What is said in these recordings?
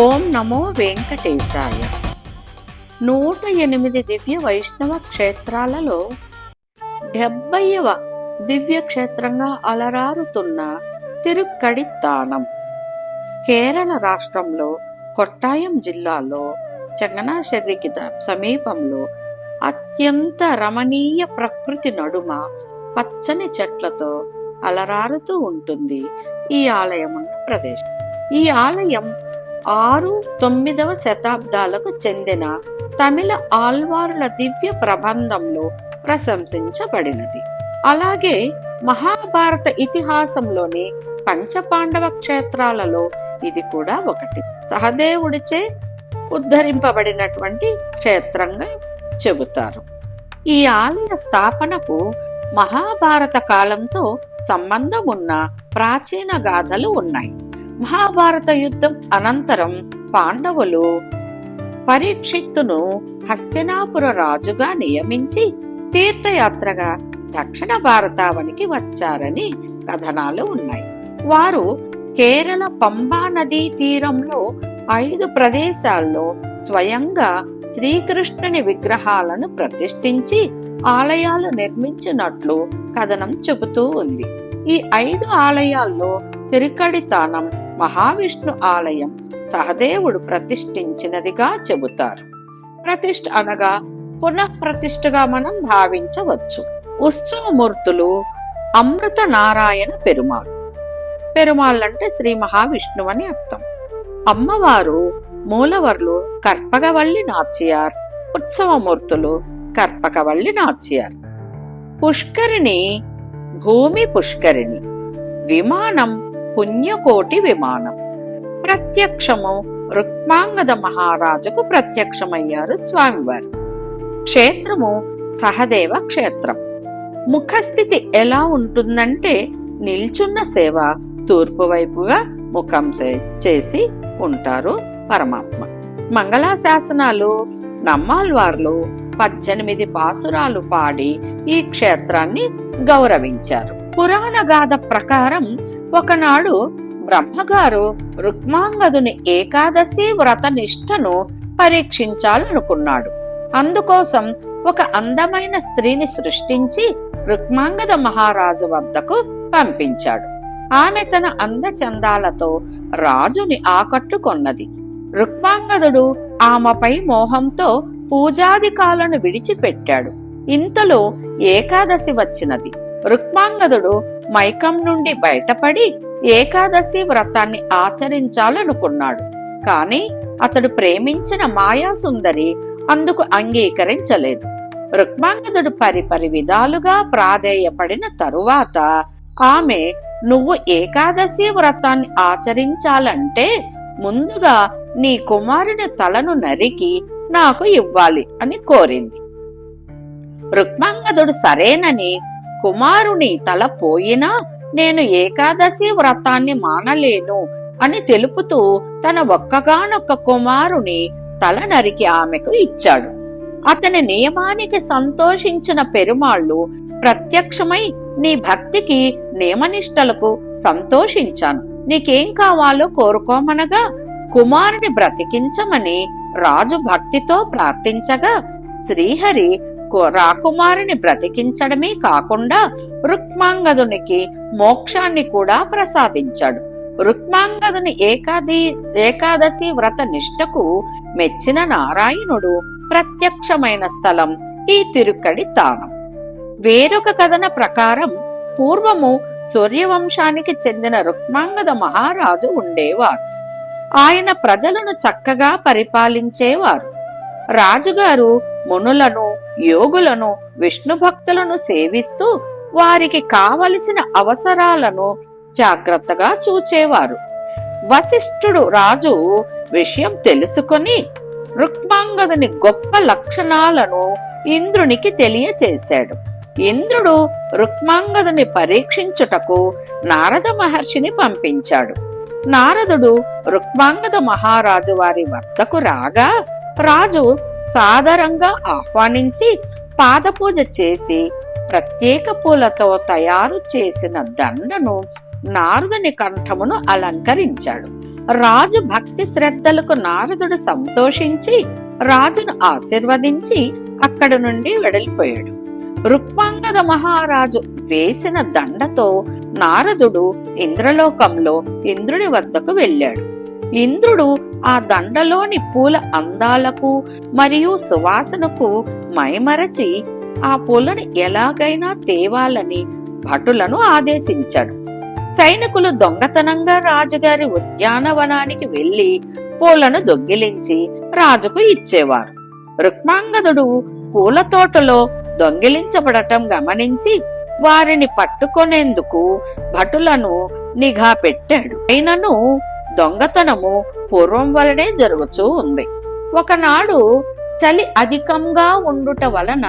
ఓం నమో వెంకటేశాయ. 108 దివ్య వైష్ణవ క్షేత్రాలలో 70వ దివ్య క్షేత్రంగా అలరారుతున్న తిరుక్కడిత్తానం కేరళ రాష్ట్రంలో కొట్టాయం జిల్లాలో చంగనాశ్శేరికి సమీపంలో అత్యంత రమణీయ ప్రకృతి నడుమ పచ్చని చెట్లతో అలరారుతూ ఉంటుంది ఈ ఆలయం ఉన్న ప్రదేశం. ఈ ఆలయం 6-9వ శతాబ్దాలకు చెందిన తమిళ ఆళ్వారుల దివ్య ప్రబంధంలో ప్రశంసించబడినది. అలాగే మహాభారత ఇతిహాసంలోని పంచపాండవ క్షేత్రాలలో ఇది కూడా ఒకటి. సహదేవుడిచే ఉద్ధరింపబడినటువంటి క్షేత్రంగా చెబుతారు. ఈ ఆలయ స్థాపనకు మహాభారత కాలంతో సంబంధం ఉన్న ప్రాచీన గాథలు ఉన్నాయి. మహాభారత యుద్ధం అనంతరం పాండవులు పరీక్షిత్తును హస్తినాపుర రాజుగా నియమించి తీర్థయాత్రగా దక్షిణ భారతావనికి వచ్చారని కథనాలు ఉన్నాయి. వారు కేరళ పంబా నదీ తీరంలో 5 ప్రదేశాల్లో స్వయంగా శ్రీకృష్ణుని విగ్రహాలను ప్రతిష్ఠించి ఆలయాలు నిర్మించినట్లు కథనం చెబుతూ ఉంది. ఈ 5 ఆలయాల్లో తిరుక్కడిత్తానం మహావిష్ణు ఆలయం సహదేవుడు ప్రతిష్ఠించినదిగా చెబుతారు. ప్రతిష్ఠ అనగా పునఃప్రతిష్ఠగా మనం భావించవచ్చు. ఉత్సవమూర్తులు అమృత నారాయణ పెరుమాళ్. పెరుమాళ్ అంటే శ్రీ మహావిష్ణువు అని అర్థం. అమ్మవారు మూలవర్లు కర్పగవల్లి నాచియార్, ఉత్సవమూర్తులు కర్పగవల్లి నాచియార్. పుష్కరిణి భూమి పుష్కరిణి, విమానం పుణ్యకోటి విమానం. ప్రత్యక్షము రుక్మాంగద మహారాజుకు ప్రత్యక్షమయ్యారు స్వామివారు. క్షేత్రము సహదేవ క్షేత్రం. ముఖస్థితి ఎలా ఉంటుందంటే నిల్చున్న సేవ తూర్పు వైపుగా ముఖం చేసి ఉంటారు పరమాత్మ. మంగళాశాసనాలు నమ్మాల్వార్లు 18 పాసురాలు పాడి ఈ క్షేత్రాన్ని గౌరవించారు. పురాణ గాథ ప్రకారం ఒకనాడు బ్రహ్మగారు రుక్మాంగదుని ఏకాదశి వ్రత నిష్ఠను పరీక్షించాలనుకున్నాడు. అందుకోసం ఒక అందమైన స్త్రీని సృష్టించి రుక్మాంగద మహారాజు వద్దకు పంపించాడు. ఆమె తన అందచందాలతో రాజుని ఆకట్టుకొన్నది. రుక్మాంగదుడు ఆమెపై మోహంతో పూజాదికాలను విడిచిపెట్టాడు. ఇంతలో ఏకాదశి వచ్చినది. రుక్మాంగదుడు మైకం నుండి బయటపడి ఏకాదశి వ్రతాన్ని ఆచరించాలనుకున్నాడు. కాని అతడు ప్రేమించిన మాయాసుందరి అందుకు అంగీకరించలేదు. రుక్మాంగదుడు పరిపరి విధాలుగా ప్రాధేయపడిన తరువాత ఆమె, నువ్వు ఏకాదశి వ్రతాన్ని ఆచరించాలంటే ముందుగా నీ కుమారుని తలను నరికి నాకు ఇవ్వాలి అని కోరింది. రుక్మాంగదుడు సరేనని, కుమారుని తల పోయినా నేను ఏకాదశి వ్రతాన్ని మానలేను అని తెలుపుతూ తన ఒక్కగానొక్క కుమారుని తల నరికి ఆమెకు ఇచ్చాడు. అతని నియమానికి సంతోషించిన పెరుమాళ్ళు ప్రత్యక్షమై, నీ భక్తికి నియమనిష్టలకు సంతోషించాను, నీకేం కావాలో కోరుకోమనగా కుమారుని బ్రతికించమని రాజు భక్తితో ప్రార్థించగా శ్రీహరి రాకుమారిని బ్రతికించడమే కాకుండా రుక్మాంగదునికి మోక్షాన్ని కూడా ప్రసాదించాడు. రుక్మాంగదుని ఏకాదశి వ్రత నిష్ఠకు మెచ్చిన నారాయణుడు ప్రత్యక్షమైన స్థలం ఈ తిరుక్కడిత్తానం. వేరొక కథన ప్రకారం పూర్వము సూర్యవంశానికి చెందిన రుక్మాంగద మహారాజు ఉండేవారు. ఆయన ప్రజలను చక్కగా పరిపాలించేవారు. రాజుగారు మునులను, యోగులను, విష్ణు భక్తులను సేవిస్తూ వారికి కావలసిన అవసరాలను జాగ్రత్తగా చూచేవారు. వశిష్ఠుడు రాజు విషయం తెలుసుకొని రుక్మాంగదుని గొప్ప లక్షణాలను ఇంద్రునికి తెలియచేశాడు. ఇంద్రుడు రుక్మాంగదుని పరీక్షించుటకు నారద మహర్షిని పంపించాడు. నారదుడు రుక్మాంగద మహారాజు వారి వద్దకు రాగా రాజు సాదరంగా ఆహ్వానించి పాదపూజ చేసి ప్రత్యేక పూలతో తయారు చేసిన దండను నారదుని కంఠమును అలంకరించాడు. రాజు భక్తి శ్రద్ధలకు నారదుడు సంతోషించి రాజును ఆశీర్వదించి అక్కడి నుండి వెడలిపోయాడు. రుక్మాంగద మహారాజు వేసిన దండతో నారదుడు ఇంద్రలోకంలో ఇంద్రుని వద్దకు వెళ్ళాడు. ఇంద్రుడు ఆ దండలోని పూల అందాలకు మరియు సువాసనకు మైమరచి ఆ పూలను ఎలాగైనా తేవాలని భటులను ఆదేశించాడు. సైనికులు దొంగతనంగా రాజుగారి ఉద్యానవనానికి వెళ్లి పూలను దొంగిలించి రాజుకు ఇచ్చేవారు. రుక్మాంగదుడు పూల తోటలో దొంగిలించబడటం గమనించి వారిని పట్టుకొనేందుకు భటులను నిఘా పెట్టాడు. అయినను దొంగతనము పూర్వం వలనే జరుగుతూ ఉంది. ఒకనాడు చలి అధికంగా ఉండుట వలన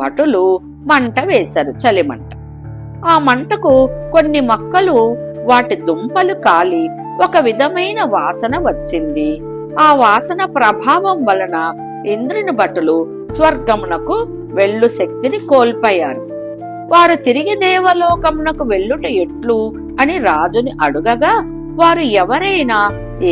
భటులు మంట వేశారు, చలిమంట. ఆ మంటకు కొన్ని మొక్కలు వాటి దుంపలు కాలి ఒక విధమైన వాసన వచ్చింది. ఆ వాసన ప్రభావం వలన ఇంద్రుని భటులు స్వర్గమునకు వెళ్ళు శక్తిని కోల్పోయారు. వారు తిరిగి దేవలోకమునకు వెళ్ళుట ఎట్లు అని రాజుని అడుగగా, వారు ఎవరైనా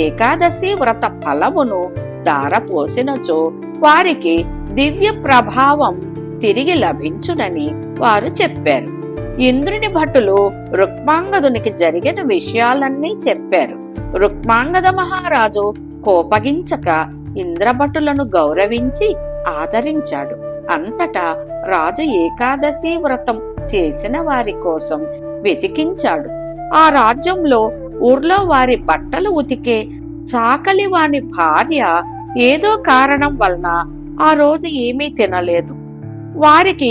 ఏకాదశి వ్రత ఫలమును దారపోసినచో వారికి దివ్య ప్రభావం తిరిగి లభించునని వారు చెప్పారు. ఇంద్రుని భటులు రుక్మాంగదునికి జరిగిన విషయాలన్నీ చెప్పారు. రుక్మాంగద మహారాజు కోపగించక ఇంద్రభటులను గౌరవించి ఆదరించాడు. అంతటా రాజు ఏకాదశి వ్రతం చేసిన వారి కోసం వెతికించాడు. ఆ రాజ్యంలో ఊర్లో వారి బట్టలు ఉతికే చాకలి వాని భార్య ఏదో కారణం వలన ఆ రోజు ఏమీ తినలేదు. వారికి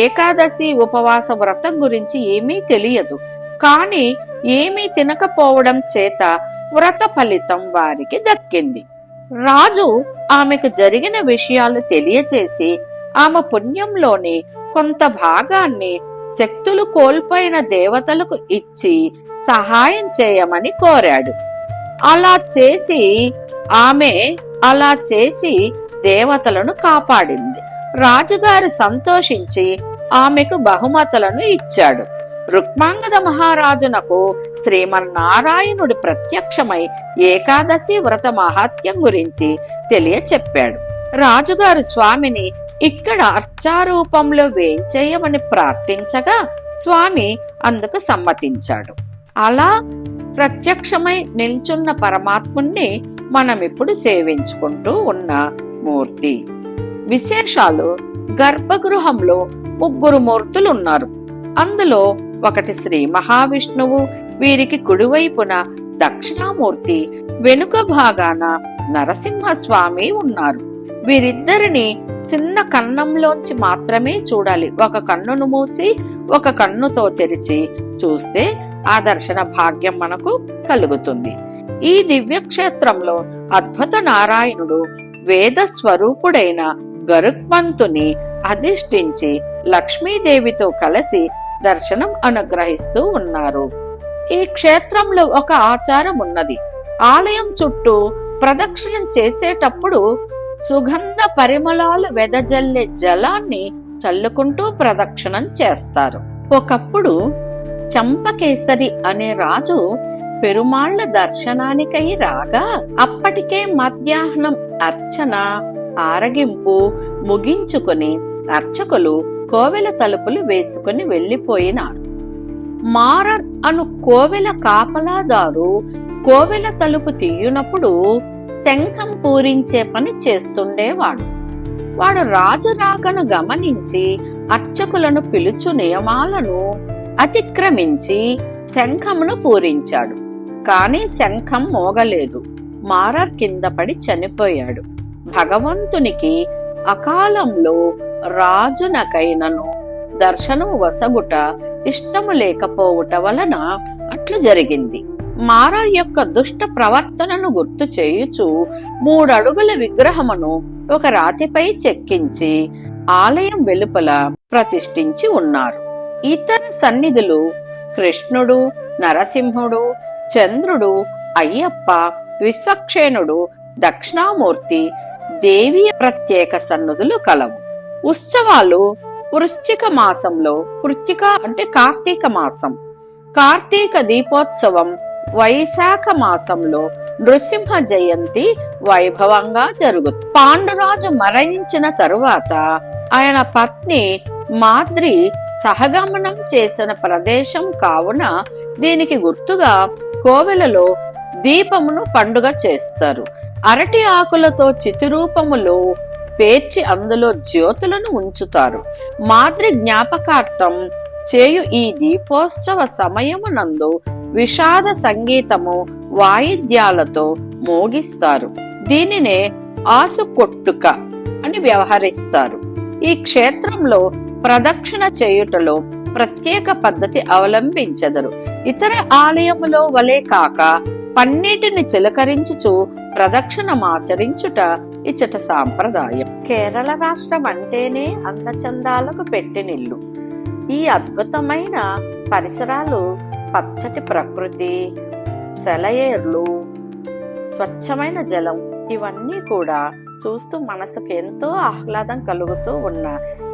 ఏకాదశి ఉపవాస వ్రతం గురించి ఏమీ తెలియదు. కాని ఏమీ తినకపోవడం చేత వ్రత ఫలితం వారికి దక్కింది. రాజు ఆమెకు జరిగిన విషయాలు తెలియచేసి ఆమె పుణ్యంలోని కొంత భాగాన్ని శక్తులు కోల్పోయిన దేవతలకు ఇచ్చి సహాయం చేయమని కోరాడు. అలా చేసి దేవతలను కాపాడింది. రాజుగారు సంతోషించి ఆమెకు బహుమతులను ఇచ్చాడు. రుక్మాంగద మహారాజునకు శ్రీమన్నారాయణుడు ప్రత్యక్షమై ఏకాదశి వ్రత మహాత్యం గురించి తెలియచెప్పాడు. రాజుగారు స్వామిని ఇక్కడ అర్చారూపంలో వేంచేయమని ప్రార్థించగా స్వామి అందుకు సమ్మతించాడు. అలా ప్రత్యక్షమై నిల్చున్న పరమాత్ముణ్ణి మనమిప్పుడు సేవించుకుంటూ ఉన్న మూర్తి. విశేషాలు: గర్భగృహంలో 3 మూర్తులున్నారు. అందులో ఒకటి శ్రీ మహావిష్ణువు, వీరికి కుడివైపున దక్షిణామూర్తి, వెనుక భాగాన నరసింహస్వామి ఉన్నారు. వీరిద్దరిని చిన్న కన్నంలోంచి మాత్రమే చూడాలి. ఒక కన్నును మూసి ఒక కన్నుతో తెరిచి చూస్తే ఆ దర్శన భాగ్యం మనకు కలుగుతుంది. ఈ దివ్యక్షేత్రంలో అద్భుత నారాయణుడు వేద స్వరూపుడైన గరుత్మంతుని అధిష్ఠించి లక్ష్మీదేవితో కలిసి దర్శనం అనుగ్రహిస్తూ ఉన్నారు. ఈ క్షేత్రంలో ఒక ఆచారం ఉన్నది. ఆలయం చుట్టూ ప్రదక్షిణం చేసేటప్పుడు సుగంధ పరిమళాలు వెదజల్లే జలాన్ని చల్లుకుంటూ ప్రదక్షిణం చేస్తారు. ఒకప్పుడు చంపకేసరి అనే రాజు పెరుమాళ్ల దర్శనానికై రాగా అప్పటికే మధ్యాహ్నం అర్చన ఆరగింపు ముగించుకుని అర్చకులు కోవెల తలుపులు వేసుకుని వెళ్లిపోయినారు. మారర్ అను కోవెల కాపలాదారు కోవెల తలుపు తీయునప్పుడు శంఖం పూరించే పని చేస్తుండేవాడు. వాడు రాజు రాకను గమనించి అర్చకులను పిలుచు నియమాలను అతిక్రమించి శంఖమును పూరించాడు. కాని శంఖం మోగలేదు. మారర్ కింద పడి చనిపోయాడు. భగవంతునికి అకాలంలో రాజునకైనను దర్శనం వసగుట ఇష్టము లేకపోవుట వలన అట్లు జరిగింది. మారర్ యొక్క దుష్ట ప్రవర్తనను గుర్తు చేయుచు 3 అడుగుల విగ్రహమును ఒక రాతిపై చెక్కించి ఆలయం వెలుపల ప్రతిష్ఠించి ఉన్నారు. ఇతర సన్నిధులు కృష్ణుడు, నరసింహుడు, చంద్రుడు, అయ్యప్ప, విశ్వక్షేణుడు, దక్షిణామూర్తి, దేవి ప్రత్యేక సన్నిధులు కలవు. ఉత్సవాలు వృశ్చిక మాసంలో, కృత్తిక అంటే కార్తీక మాసం, కార్తీక దీపోత్సవం వైశాఖ మాసంలో నృసింహ జయంతి వైభవంగా జరుగుతుంది. పాండురాజు మరణించిన తరువాత ఆయన పత్ని మాద్రి సహగమనం చేసిన ప్రదేశం కావున దీనికి గుర్తుగా కోవెలలో దీపమును పండుగ చేస్తారు. అరటి ఆకులతో చితిరూపములో పేర్చి అందులో జ్యోతులను ఉంచుతారు. మాద్రి జ్ఞాపకార్థం చేయు ఈ దీపోత్సవ సమయమునందు విషాద సంగీతము వాయిద్యాలతో మోగిస్తారు. దీనినే ఆసుకొట్టుక అని వ్యవహరిస్తారు. ఈ క్షేత్రంలో ప్రదక్షిణ చేయుటలో ప్రత్యేక పద్ధతి అవలంబించెదరు. ఇతర ఆలయములో వలె కాక పన్నీటిని చిలకరించుచు ప్రదక్షిణమాచరించుట ఇచ్చట సాంప్రదాయం. కేరళ రాష్ట్రం అంటేనే అందచందాలకు పెట్టినిల్లు. ఈ అద్భుతమైన పరిసరాలు, పచ్చటి ప్రకృతి, సెలయేర్లు, స్వచ్ఛమైన జలం ఇవన్నీ కూడా చూస్తూ మనసుకు ఎంతో ఆహ్లాదం కలుగుతూ ఉన్న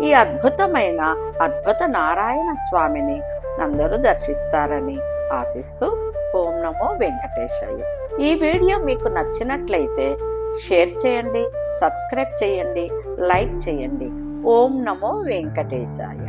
ఈ అద్భుత నారాయణ స్వామిని అందరూ దర్శిస్తారని ఆశిస్తూ ఓం నమో వెంకటేశాయ. ఈ వీడియో మీకు నచ్చినట్లయితే షేర్ చేయండి, సబ్స్క్రైబ్ చేయండి, లైక్ చేయండి. ఓం నమో వెంకటేశాయ.